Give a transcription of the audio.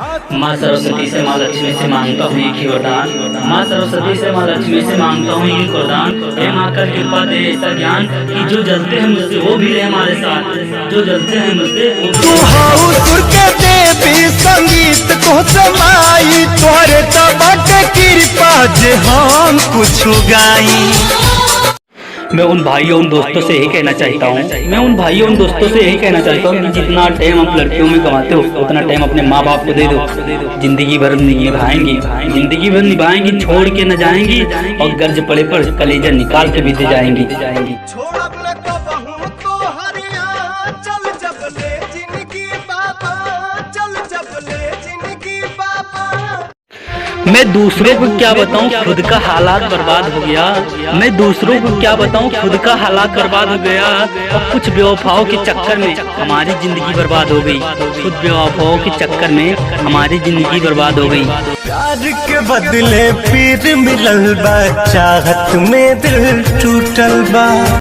माँ सरस्वती से माँ लक्ष्मी से मांगता हूँ एक ही वरदान। माँ सरस्वती से माँ लक्ष्मी से मांगता हूँ एक वरदान। हे माँ कर कृपा दे ऐसा ज्ञान कि जो जलते हैं मुझसे वो भी रहे हमारे साथ, जो जलते हैं मुझसे वो भी। तू हाउ सुर के देवी संगीत को समाई, तोहरे तबक कृपा जे हम कुछ गाई। मैं उन भाइयों उन दोस्तों से यही कहना चाहता हूँ कि जितना टाइम आप लड़कियों में कमाते हो उतना टाइम अपने माँ बाप को दे दो। जिंदगी भर निभाएंगी, छोड़ के न जाएंगी और गर्ज पड़े पर कलेजा निकाल के भी दे जाएंगी। मैं दूसरों को क्या बताऊं खुद का हालात बर्बाद हो गया। और कुछ बेवफाओं के चक्कर में हमारी जिंदगी बर्बाद हो गई। प्यार के बदले पीर मिलल बा, चाहत में दिल टूटल बा।